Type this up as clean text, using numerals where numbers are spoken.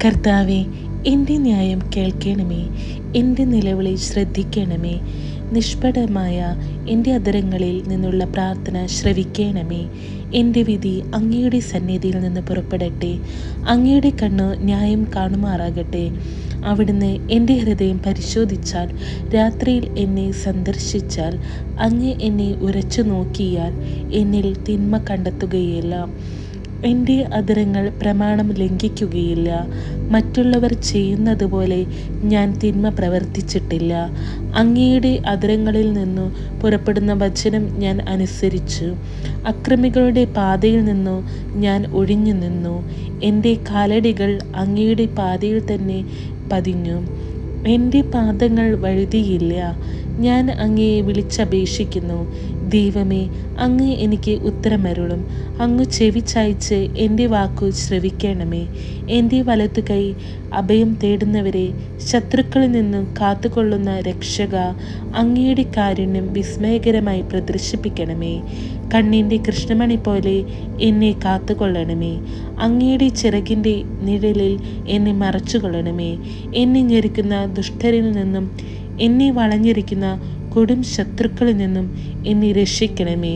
കർത്താവെ, എൻ്റെ ന്യായം കേൾക്കണമേ, എൻ്റെ നിലവിളി ശ്രദ്ധിക്കണമേ. നിഷ്പടമായ എൻ്റെ അധരങ്ങളിൽ നിന്നുള്ള പ്രാർത്ഥന ശ്രവിക്കണമേ. എൻ്റെ വിധി അങ്ങയുടെ സന്നിധിയിൽ നിന്ന് പുറപ്പെടട്ടെ. അങ്ങയുടെ കണ്ണ് ന്യായം കാണുമാറാകട്ടെ. അവിടുന്ന് എൻ്റെ ഹൃദയം പരിശോധിച്ചാൽ, രാത്രിയിൽ എന്നെ സന്ദർശിച്ചാൽ, അങ്ങ് എന്നെ ഉരച്ചു നോക്കിയാൽ എന്നിൽ തിന്മ കണ്ടെത്തുകയില്ല. എൻ്റെ അധരങ്ങൾ പ്രമാണം ലംഘിക്കുകയില്ല. മറ്റുള്ളവർ ചെയ്യുന്നത് പോലെ ഞാൻ തിന്മ പ്രവർത്തിച്ചിട്ടില്ല. അങ്ങയുടെ അധരങ്ങളിൽ നിന്നു പുറപ്പെടുന്ന വചനം ഞാൻ അനുസരിച്ചു. അക്രമികളുടെ പാതയിൽ നിന്നു ഞാൻ ഒഴിഞ്ഞു നിന്നു. എൻ്റെ കാലടികൾ അങ്ങയുടെ പാതയിൽ തന്നെ പതിഞ്ഞു. എൻ്റെ പാദങ്ങൾ വഴുതിയില്ല. ഞാൻ അങ്ങയെ വിളിച്ചപേക്ഷിക്കുന്നു. ദൈവമേ, അങ്ങ് എനിക്ക് ഉത്തരമരുളും. അങ്ങ് ചെവി ചായ്ച്ച് എൻ്റെ വാക്കു ശ്രവിക്കണമേ. എൻ്റെ വലത്തുകൈ അഭയം തേടുന്നവരെ ശത്രുക്കളിൽ നിന്നും കാത്തുകൊള്ളുന്ന രക്ഷക, അങ്ങയുടെ കാരുണ്യം വിസ്മയകരമായി പ്രദർശിപ്പിക്കണമേ. കണ്ണിൻ്റെ കൃഷ്ണമണി പോലെ എന്നെ കാത്തുകൊള്ളണമേ. അങ്ങയുടെ ചിറകിൻ്റെ നിഴലിൽ എന്നെ മറച്ചുകൊള്ളണമേ. എന്നെ ഞെരുക്കുന്ന ദുഷ്ടരിൽ നിന്നും എന്നെ വളഞ്ഞിരിക്കുന്ന കൊടും ശത്രുക്കളിൽ നിന്നും എന്നെ രക്ഷിക്കണമേ.